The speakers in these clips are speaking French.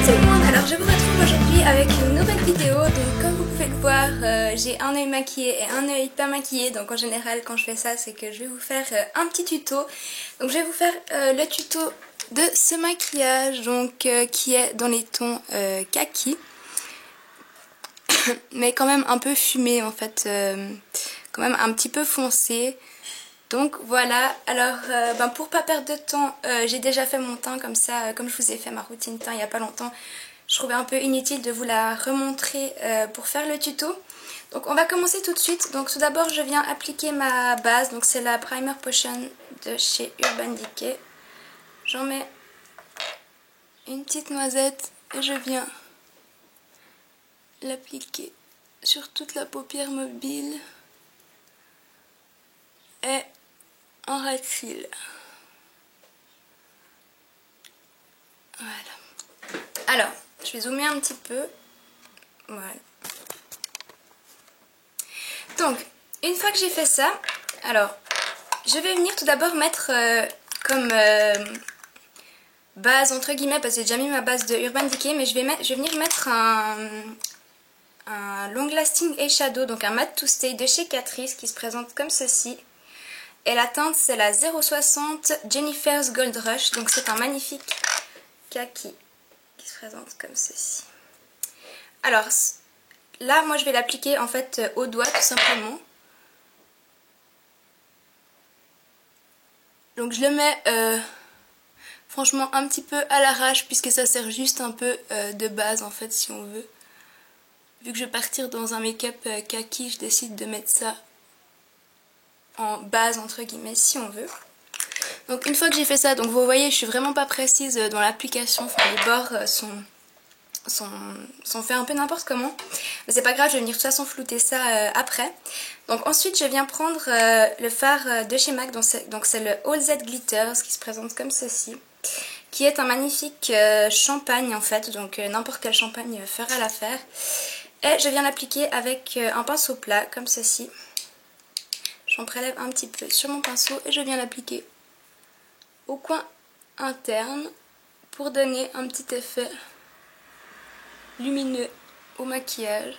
tout le monde, alors je vous retrouve aujourd'hui avec une nouvelle vidéo. Donc comme vous pouvez le voir, j'ai un œil maquillé et un œil pas maquillé. Donc en général quand je fais ça, c'est que je vais vous faire un petit tuto. Donc je vais vous faire le tuto de ce maquillage donc qui est dans les tons kaki. Mais quand même un peu fumé en fait, quand même un petit peu foncé. Donc voilà, alors pour pas perdre de temps, j'ai déjà fait mon teint comme ça, comme je vous ai fait ma routine teint il n'y a pas longtemps. Je trouvais un peu inutile de vous la remontrer pour faire le tuto. Donc on va commencer tout de suite. Donc tout d'abord je viens appliquer ma base, donc c'est la Primer Potion de chez Urban Decay. J'en mets une petite noisette et je viens l'appliquer sur toute la paupière mobile et en ras de cils. Voilà. Alors, je vais zoomer un petit peu. Voilà. Donc, une fois que j'ai fait ça, alors, je vais venir tout d'abord mettre comme base, entre guillemets, parce que j'ai déjà mis ma base de Urban Decay, mais je vais venir mettre un Long Lasting Eyeshadow, donc un Matte to Stay de chez Catrice qui se présente comme ceci. Et la teinte c'est la 060 Jennifer's Gold Rush, donc c'est un magnifique kaki qui se présente comme ceci. Alors là moi je vais l'appliquer en fait au doigt tout simplement. Donc je le mets franchement un petit peu à l'arrache puisque ça sert juste un peu de base en fait si on veut. Vu que je vais partir dans un make-up kaki, je décide de mettre ça en base entre guillemets si on veut. Donc une fois que j'ai fait ça, donc vous voyez je suis vraiment pas précise dans l'application, enfin, les bords sont faits un peu n'importe comment. Mais c'est pas grave, je vais venir de toute façon flouter ça après. Donc ensuite je viens prendre le fard de chez MAC, donc c'est le All Z Glitters qui se présente comme ceci. Qui est un magnifique champagne en fait, donc n'importe quel champagne fera l'affaire. Et je viens l'appliquer avec un pinceau plat comme ceci. J'en prélève un petit peu sur mon pinceau et je viens l'appliquer au coin interne pour donner un petit effet lumineux au maquillage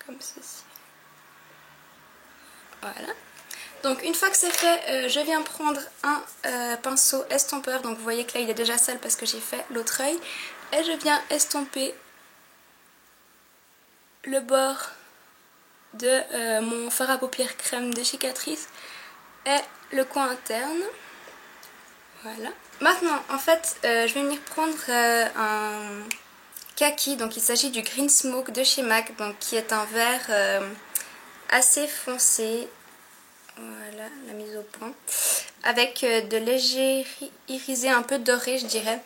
comme ceci. Voilà. Donc une fois que c'est fait, je viens prendre un pinceau estompeur. Donc vous voyez que là il est déjà sale parce que j'ai fait l'autre œil. Et je viens estomper le bord de mon fard à paupières crème de chez Catrice et le coin interne. Voilà. Maintenant, en fait, je vais venir prendre un kaki. Donc, il s'agit du Green Smoke de chez MAC, donc qui est un vert assez foncé. Voilà, la mise au point. Avec de légers irisés un peu dorés, je dirais.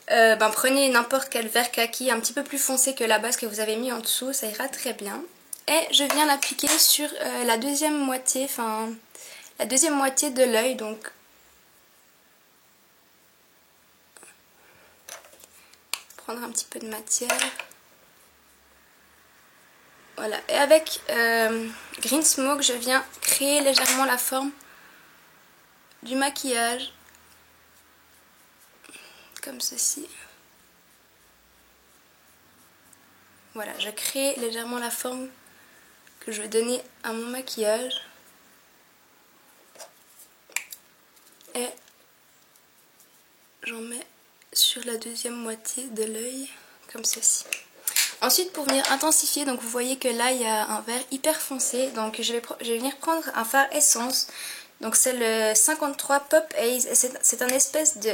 Prenez n'importe quel vert kaki un petit peu plus foncé que la base que vous avez mis en dessous, ça ira très bien. Et je viens l'appliquer sur la deuxième moitié, de l'œil, donc prendre un petit peu de matière. Voilà, et avec Green Smoke, je viens créer légèrement la forme du maquillage, comme ceci. Voilà, je crée légèrement la forme que je vais donner à mon maquillage. Et j'en mets sur la deuxième moitié de l'œil, comme ceci. Ensuite, pour venir intensifier, donc vous voyez que là il y a un vert hyper foncé, donc je vais venir prendre un fard essence. Donc c'est le 53 Pop Haze, et c'est un espèce de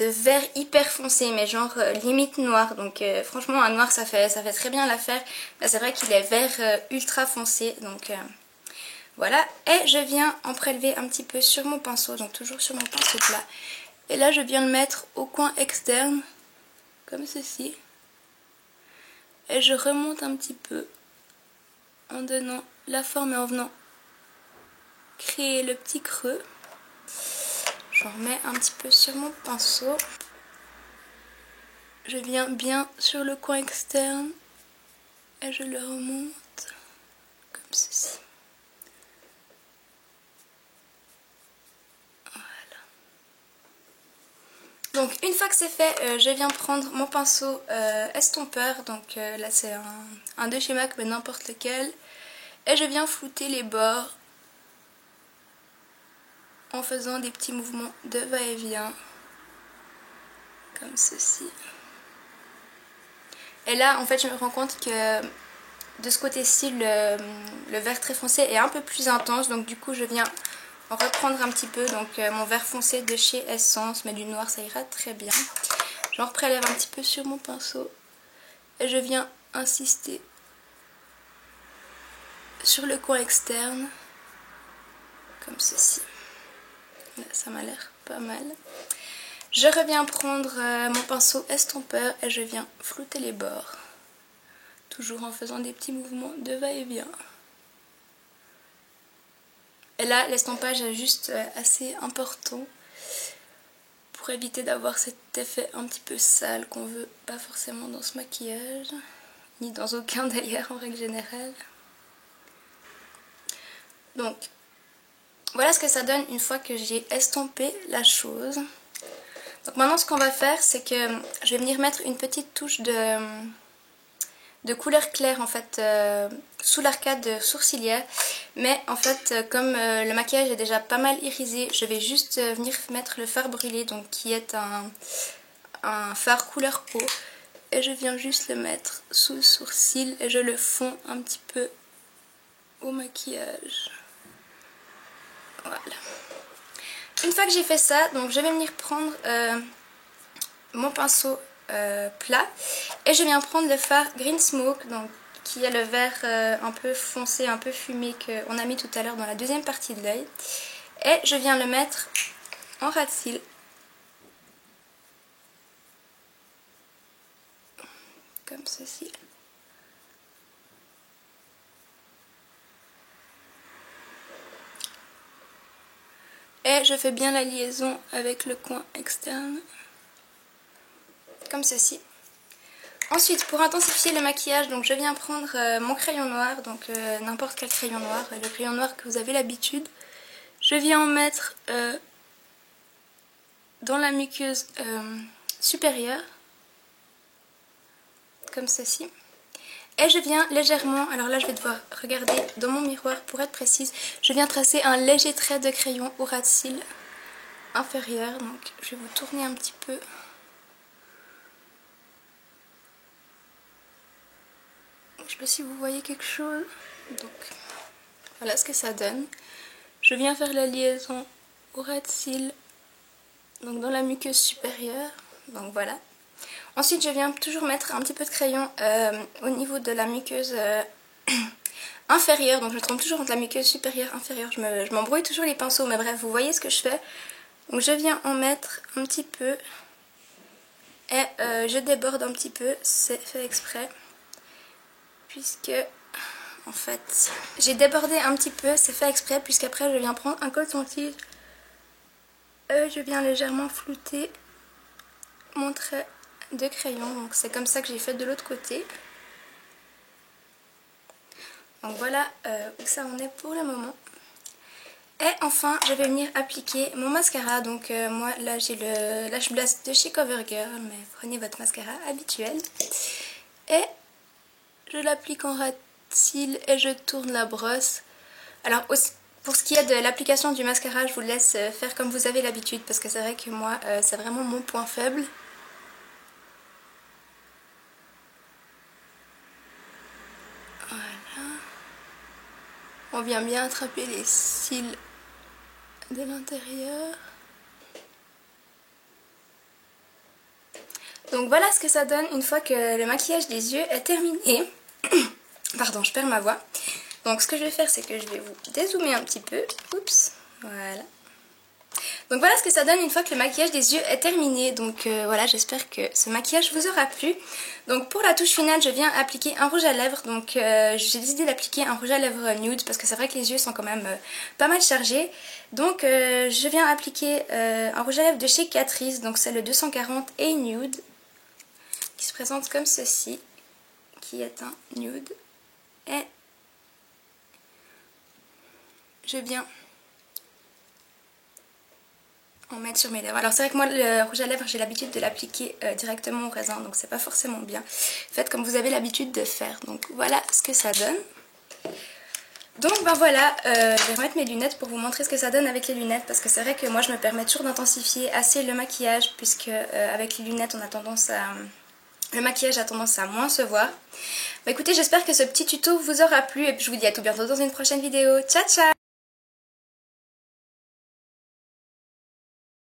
vert hyper foncé, mais genre limite noir. Donc franchement un noir ça fait très bien l'affaire. Mais c'est vrai qu'il est vert ultra foncé, donc voilà. Et je viens en prélever un petit peu sur mon pinceau, donc toujours sur mon pinceau plat. Et là je viens le mettre au coin externe, comme ceci. Et je remonte un petit peu en donnant la forme et en venant créer le petit creux. J'en remets un petit peu sur mon pinceau. Je viens bien sur le coin externe et je le remonte comme ceci. Voilà. Donc une fois que c'est fait, je viens prendre mon pinceau estompeur, donc là c'est un de chez MAC mais n'importe lequel, et je viens flouter les bords en faisant des petits mouvements de va-et-vient, comme ceci. Et là en fait je me rends compte que de ce côté-ci le vert très foncé est un peu plus intense, donc du coup je viens reprendre un petit peu donc mon vert foncé de chez Essence, mais du noir ça ira très bien. J'en prélève un petit peu sur mon pinceau et je viens insister sur le coin externe comme ceci. Là, ça m'a l'air pas mal. Je reviens prendre mon pinceau estompeur et je viens flouter les bords, toujours en faisant des petits mouvements de va-et-vient. Et là l'estompage est juste assez important pour éviter d'avoir cet effet un petit peu sale qu'on veut pas forcément dans ce maquillage, ni dans aucun d'ailleurs en règle générale. Donc voilà ce que ça donne une fois que j'ai estompé la chose. Donc maintenant ce qu'on va faire c'est que je vais venir mettre une petite touche de couleur claire en fait sous l'arcade sourcilière, mais en fait comme le maquillage est déjà pas mal irisé, je vais juste venir mettre le fard brûlé, donc qui est un fard couleur peau, et je viens juste le mettre sous le sourcil et je le fonds un petit peu au maquillage. Voilà. Une fois que j'ai fait ça, donc je vais venir prendre mon pinceau plat et je viens prendre le fard Green Smoke, donc qui est le vert un peu foncé, un peu fumé qu'on a mis tout à l'heure dans la deuxième partie de l'œil, et je viens le mettre en ras de cils. Comme ceci. Et je fais bien la liaison avec le coin externe. Comme ceci. Ensuite, pour intensifier le maquillage, donc je viens prendre mon crayon noir, donc n'importe quel crayon noir, le crayon noir que vous avez l'habitude. Je viens en mettre dans la muqueuse supérieure, comme ceci. Et je viens légèrement, alors là je vais devoir regarder dans mon miroir pour être précise, je viens tracer un léger trait de crayon au ras de cils inférieur, donc je vais vous tourner un petit peu. Je ne sais pas si vous voyez quelque chose. Donc voilà ce que ça donne. Je viens faire la liaison au ras de cils, donc dans la muqueuse supérieure, donc voilà. Ensuite je viens toujours mettre un petit peu de crayon au niveau de la muqueuse inférieure, donc je me trompe toujours entre la muqueuse supérieure et inférieure, je m'embrouille toujours les pinceaux, mais bref vous voyez ce que je fais. Donc je viens en mettre un petit peu et je déborde un petit peu, c'est fait exprès, puisque en fait j'ai débordé un petit peu, c'est fait exprès, puisqu'après je viens prendre un coton-tige et je viens légèrement flouter mon trait de crayon, donc c'est comme ça que j'ai fait de l'autre côté. Donc voilà où ça en est pour le moment. Et enfin je vais venir appliquer mon mascara, donc moi là j'ai le Lash Blast de chez CoverGirl, mais prenez votre mascara habituel. Et je l'applique en ras de cils et je tourne la brosse. Alors aussi, pour ce qui est de l'application du mascara, je vous laisse faire comme vous avez l'habitude, parce que c'est vrai que moi c'est vraiment mon point faible. Voilà. On vient bien attraper les cils de l'intérieur. Donc voilà ce que ça donne une fois que le maquillage des yeux est terminé. Pardon, je perds ma voix. Donc ce que je vais faire, c'est que je vais vous dézoomer un petit peu. Oups, voilà. Donc voilà ce que ça donne une fois que le maquillage des yeux est terminé. Donc voilà, j'espère que ce maquillage vous aura plu. Donc pour la touche finale, je viens appliquer un rouge à lèvres. Donc j'ai décidé d'appliquer un rouge à lèvres nude parce que c'est vrai que les yeux sont quand même pas mal chargés. Donc je viens appliquer un rouge à lèvres de chez Catrice. Donc c'est le 240 et nude, qui se présente comme ceci, qui est un nude. Et je viens en mettre sur mes lèvres. Alors c'est vrai que moi le rouge à lèvres j'ai l'habitude de l'appliquer directement au raisin, donc c'est pas forcément bien. Faites comme vous avez l'habitude de faire. Donc voilà ce que ça donne. Donc ben voilà, je vais remettre mes lunettes pour vous montrer ce que ça donne avec les lunettes, parce que c'est vrai que moi je me permets toujours d'intensifier assez le maquillage, puisque avec les lunettes on a tendance à... le maquillage a tendance à moins se voir. Bah écoutez, j'espère que ce petit tuto vous aura plu et puis je vous dis à tout bientôt dans une prochaine vidéo. Ciao ciao!